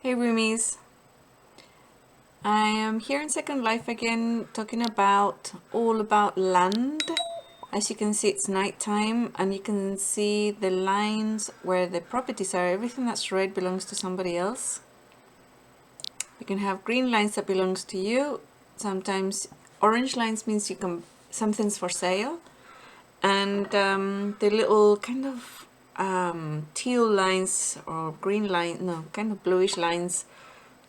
Hey roomies, I am here in Second Life again talking about all about land. As you can see, it's nighttime and you can see the lines where the properties are. Everything that's red belongs to somebody else. You can have green lines that belongs to you. Sometimes orange lines means you can something's for sale, and the little kind of teal lines or green line, no, kind of bluish lines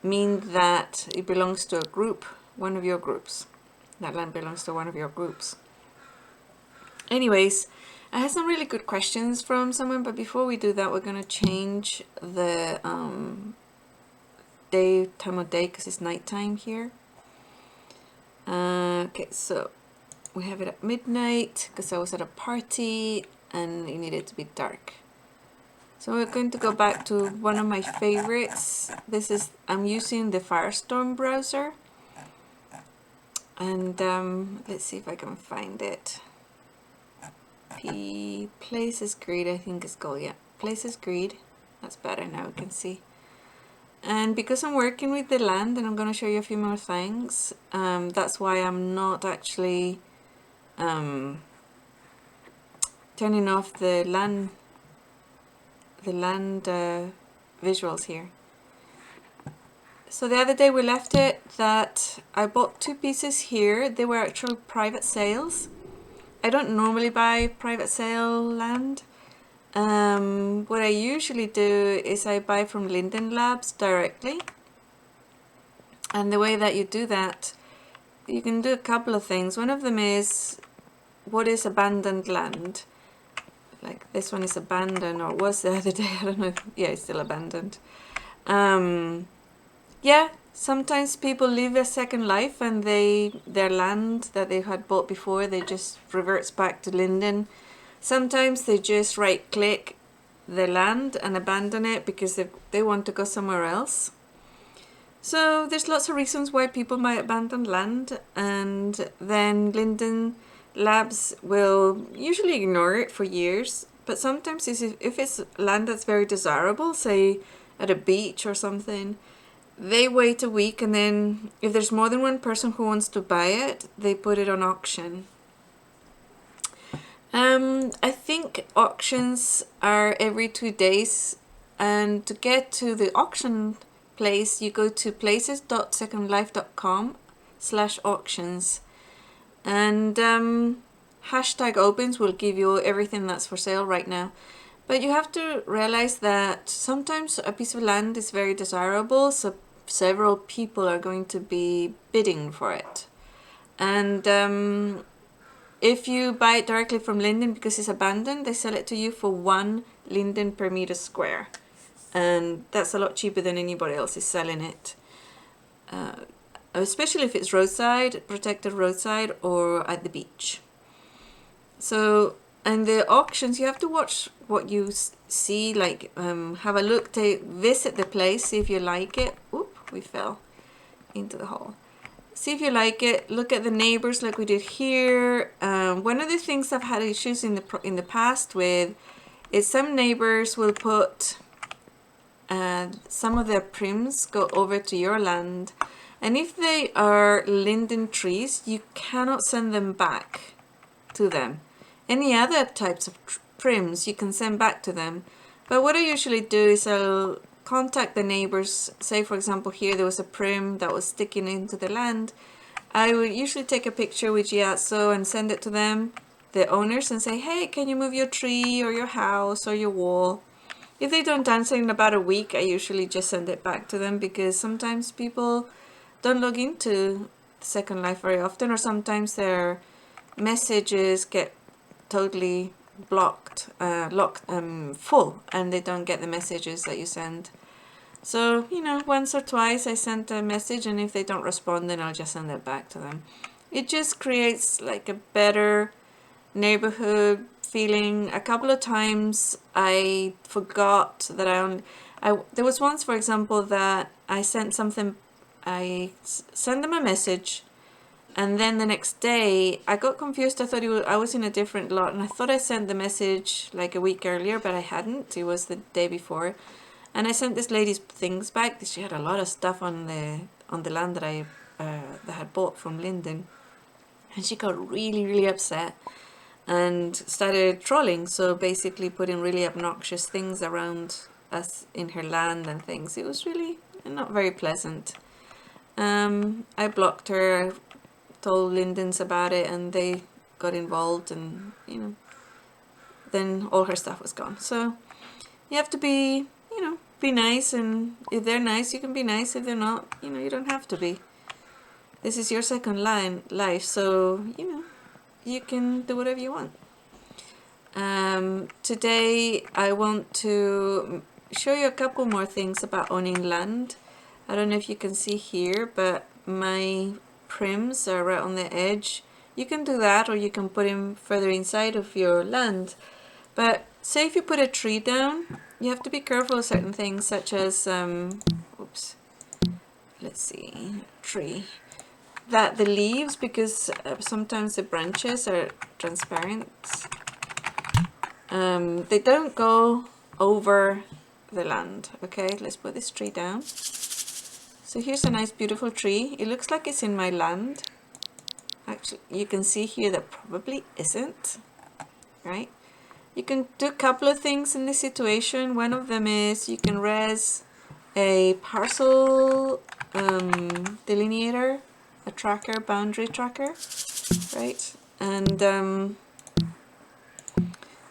mean that it belongs to a group, one of your groups. That land belongs to one of your groups. Anyways, I had some really good questions from someone, but before we do that, we're going to change the time of day because it's nighttime here. Okay, so we have it at midnight because I was at a party and it needed to be dark. So we're going to go back to one of my favorites. I'm using the Firestorm browser. And let's see if I can find it. Places Grid, I think it's called, yeah. Places Grid. That's better now, we can see. And because I'm working with the land and I'm going to show you a few more things, that's why I'm not actually turning off the land visuals here. So the other day we left it that I bought two pieces here. They were actual private sales. I don't normally buy private sale land. What I usually do is I buy from Linden Labs directly. And the way that you do that, you can do a couple of things. One of them is what is abandoned land. Like this one is abandoned, or was the other day, I don't know. Yeah, it's still abandoned. Yeah, sometimes people live a second life and their land that they had bought before, they just reverts back to Linden. Sometimes they just right click the land and abandon it because they want to go somewhere else. So there's lots of reasons why people might abandon land, and then Linden Labs will usually ignore it for years. But sometimes if it's land that's very desirable, say at a beach or something, they wait a week, and then if there's more than one person who wants to buy it, they put it on auction. I think auctions are every 2 days, and to get to the auction place, you go to places.secondlife.com/auctions, and hashtag opens will give you everything that's for sale right now. But you have to realize that sometimes a piece of land is very desirable, so several people are going to be bidding for it. And if you buy it directly from Linden because it's abandoned, they sell it to you for 1 Linden per meter square. And that's a lot cheaper than anybody else is selling it. Especially if it's roadside, protected roadside, or at the beach. So, and the auctions, you have to watch what you see, like have a look, visit the place, see if you like it. Oop, we fell into the hole. See if you like it, look at the neighbors like we did here. One of the things I've had issues in the past with is some neighbors will put some of their prims go over to your land, and if they are linden trees, you cannot send them back to them. Any other types of prims you can send back to them, but what I usually do is I'll contact the neighbors. Say for example here there was a prim that was sticking into the land. I would usually take a picture with Giazzo and send it to them, the owners, and say, hey, can you move your tree or your house or your wall? If they don't answer in about a week, I usually just send it back to them, because sometimes people don't log into Second Life very often, or sometimes their messages get totally blocked, full, and they don't get the messages that you send. So, once or twice I sent a message, and if they don't respond, then I'll just send it back to them. It just creates like a better neighborhood feeling. A couple of times I forgot that there was once, for example, that I sent them a message, and then the next day I got confused. I thought I was in a different lot, and I thought I sent the message like a week earlier, but I hadn't. It was the day before. And I sent this lady's things back. She had a lot of stuff on the land that I had bought from Linden, and she got really upset and started trolling. So basically putting really obnoxious things around us in her land and things. It was really not very pleasant. I blocked her, told Lindens about it, and they got involved, and then all her stuff was gone. So you have to be, be nice, and if they're nice, you can be nice. If they're not, you don't have to be. This is your second life, so you can do whatever you want. Today I want to show you a couple more things about owning land. I don't know if you can see here, but my prims are right on the edge. You can do that, or you can put them further inside of your land. But say if you put a tree down, you have to be careful of certain things, such as, oops, let's see, tree. That the leaves, because sometimes the branches are transparent, they don't go over the land. Okay, let's put this tree down. So here's a nice beautiful tree. It looks like it's in my land. Actually, you can see here that probably isn't, right? You can do a couple of things in this situation. One of them is you can res a parcel delineator, a tracker, boundary tracker, right? And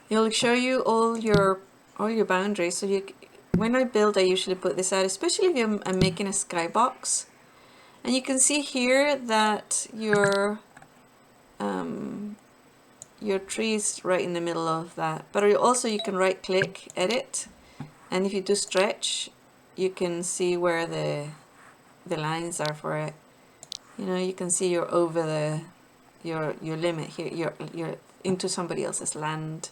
it'll show you all your boundaries. So when I build, I usually put this out, especially if I'm making a skybox. And you can see here that your tree is right in the middle of that. But also you can right click, edit, and if you do stretch, you can see where the lines are for it. You can see you're over your limit here. You're into somebody else's land.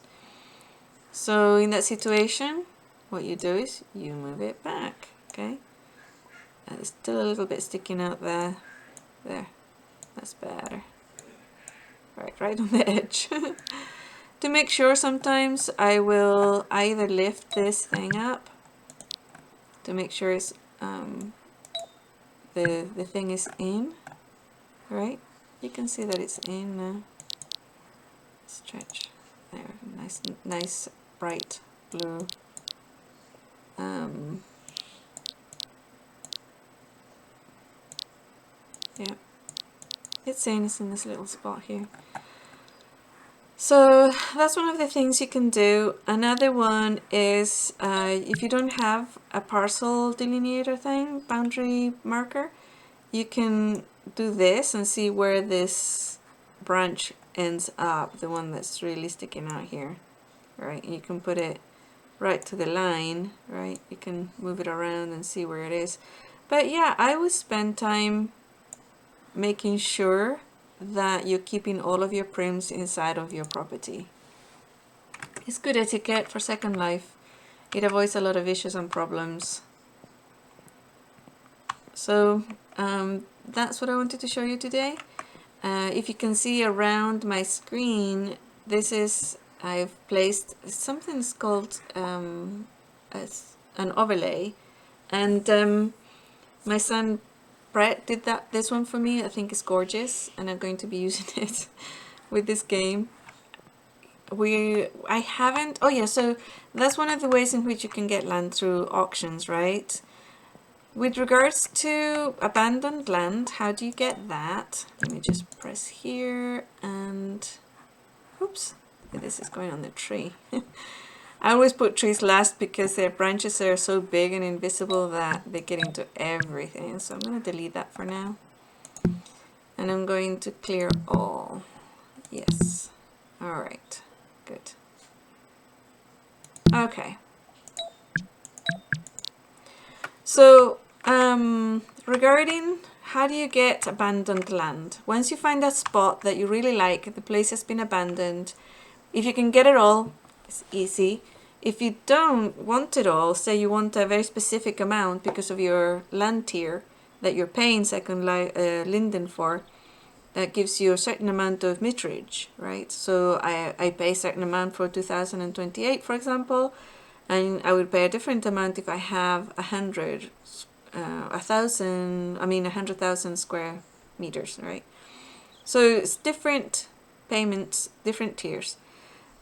So in that situation, what you do is you move it back. Okay, and it's still a little bit sticking out there. There, that's better. Right on the edge. To make sure, sometimes I will either lift this thing up to make sure it's the thing is in, right? You can see that it's in now. Stretch there, nice bright blue. Yeah, it's in this little spot here. So that's one of the things you can do. Another one is if you don't have a parcel delineator thing, boundary marker, you can do this and see where this branch ends up, the one that's really sticking out here, right? You can put it right to the line, right? You can move it around and see where it is. But yeah, I would spend time making sure that you're keeping all of your prims inside of your property. It's good etiquette for Second Life. It avoids a lot of issues and problems. So that's what I wanted to show you today. If you can see around my screen, this is, I've placed something's called an overlay, and my son Brett did this one for me. I think it's gorgeous, and I'm going to be using it with this game. I haven't, oh yeah, so that's one of the ways in which you can get land through auctions, right? With regards to abandoned land, how do you get that? Let me just press here and, oops, this is going on the tree. I always put trees last because their branches are so big and invisible that they get into everything. So I'm going to delete that for now. And I'm going to clear all. Yes. All right. Good. Okay. So regarding how do you get abandoned land? Once you find a spot that you really like, the place has been abandoned, if you can get it all, it's easy. If you don't want it all, say you want a very specific amount because of your land tier that you're paying Second Linden for, that gives you a certain amount of meterage, right? So I pay a certain amount for 2028, for example, and I would pay a different amount if I have 100,000 square meters, right? So it's different payments, different tiers.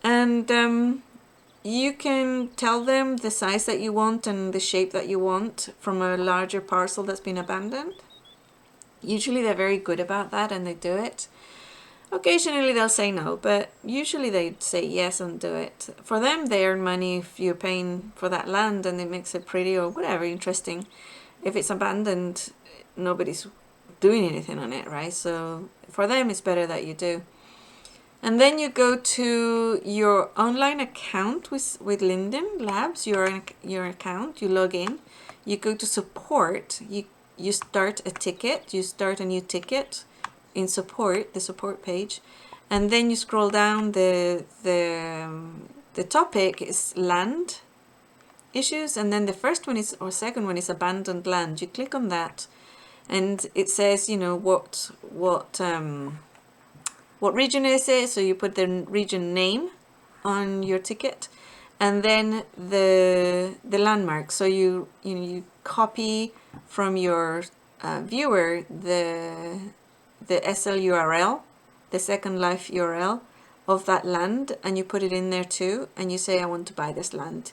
And you can tell them the size that you want and the shape that you want from a larger parcel that's been abandoned. Usually they're very good about that and they do it. Occasionally they'll say no, but usually they say yes and do it. For them, they earn money if you're paying for that land and it makes it pretty or whatever, interesting. If it's abandoned, nobody's doing anything on it, right? So for them, it's better that you do. And then you go to your online account with Linden Labs, your account, you log in, you go to support, you start a ticket, you start a new ticket in support, the support page, and then you scroll down, the topic is land issues, and then the first one is, or second one is abandoned land. You click on that and it says, you know, what region is it, so you put the region name on your ticket, and then the landmark. So you copy from your viewer the SL URL, the Second Life URL of that land, and you put it in there too, and you say, I want to buy this land.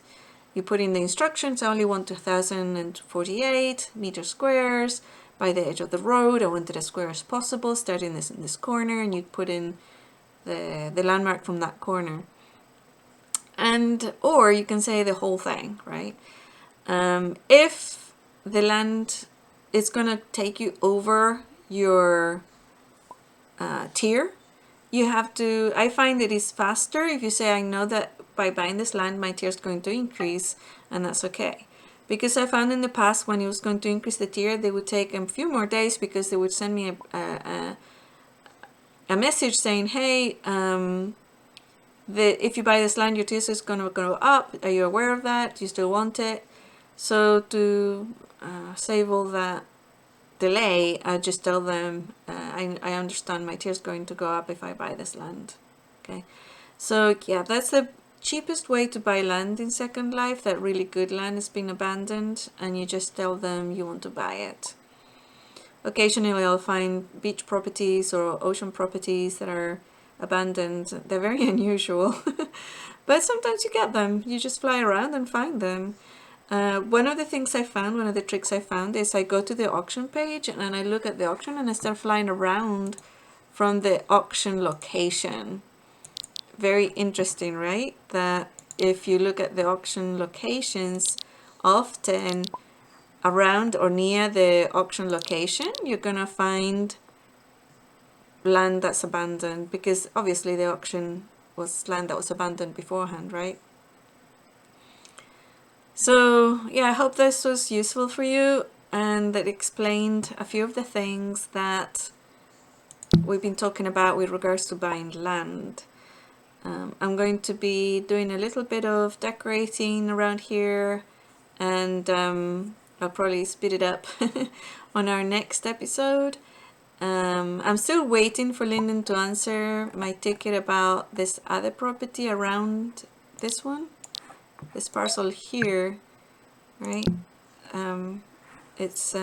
You put in the instructions, I only want 1,048 meter squares by the edge of the road. I want it as square as possible, starting this in this corner, and you put in the landmark from that corner. And or you can say the whole thing, right? If the land is going to take you over your tier, you have to, I find it is faster if you say, I know that by buying this land my tier is going to increase, and that's okay. Because I found in the past when it was going to increase the tier, they would take a few more days because they would send me a message saying, hey, if you buy this land, your tier is going to go up. Are you aware of that? Do you still want it? So to save all that delay, I just tell them, I understand my tier is going to go up if I buy this land. Okay, so yeah, that's the cheapest way to buy land in Second Life. That really good land has been abandoned, and you just tell them you want to buy it. Occasionally I'll find beach properties or ocean properties that are abandoned. They're very unusual, but sometimes you get them. You just fly around and find them. One of the things I found, one of the tricks I found, is I go to the auction page and I look at the auction and I start flying around from the auction location. Very interesting, right? That if you look at the auction locations, often around or near the auction location, you're gonna find land that's abandoned, because obviously the auction was land that was abandoned beforehand, right? So yeah, I hope this was useful for you and that explained a few of the things that we've been talking about with regards to buying land. I'm going to be doing a little bit of decorating around here, and I'll probably speed it up on our next episode. I'm still waiting for Linden to answer my ticket about this other property around this one, this parcel here, right? It's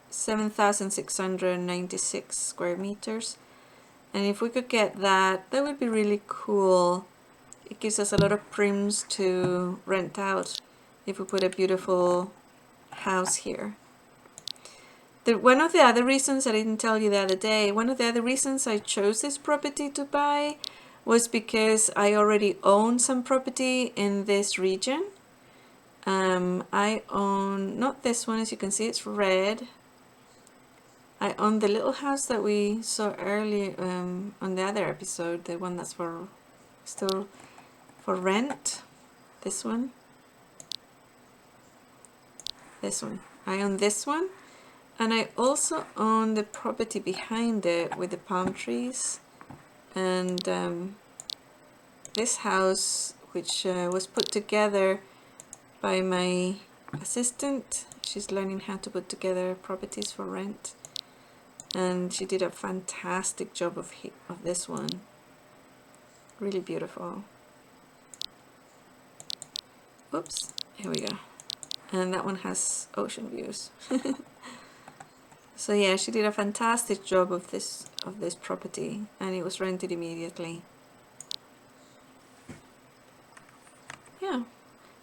7,696 square meters. And if we could get that, that would be really cool. It gives us a lot of prims to rent out if we put a beautiful house here. One of the other reasons I didn't tell you the other day, one of the other reasons I chose this property to buy was because I already own some property in this region. I own, not this one, as you can see, it's red. I own the little house that we saw earlier on the other episode, the one that's still for rent. This one. This one. I own this one. And I also own the property behind it with the palm trees. And this house, which was put together by my assistant. She's learning how to put together properties for rent. And she did a fantastic job of this one. Really beautiful. Oops, here we go. And that one has ocean views. So yeah, she did a fantastic job of this property, and it was rented immediately. Yeah.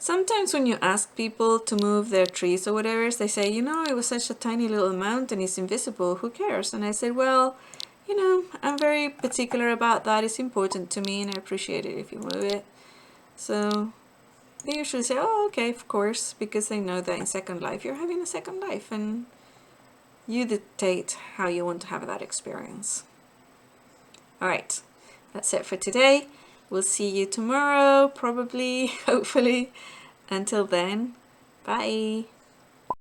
Sometimes when you ask people to move their trees or whatever, they say, you know, it was such a tiny little amount and it's invisible, who cares? And I said, well, you know, I'm very particular about that. It's important to me and I appreciate it if you move it. So they usually say, oh, okay, of course, because they know that in Second Life you're having a second life and you dictate how you want to have that experience. All right, that's it for today. We'll see you tomorrow, probably, hopefully. Until then, bye.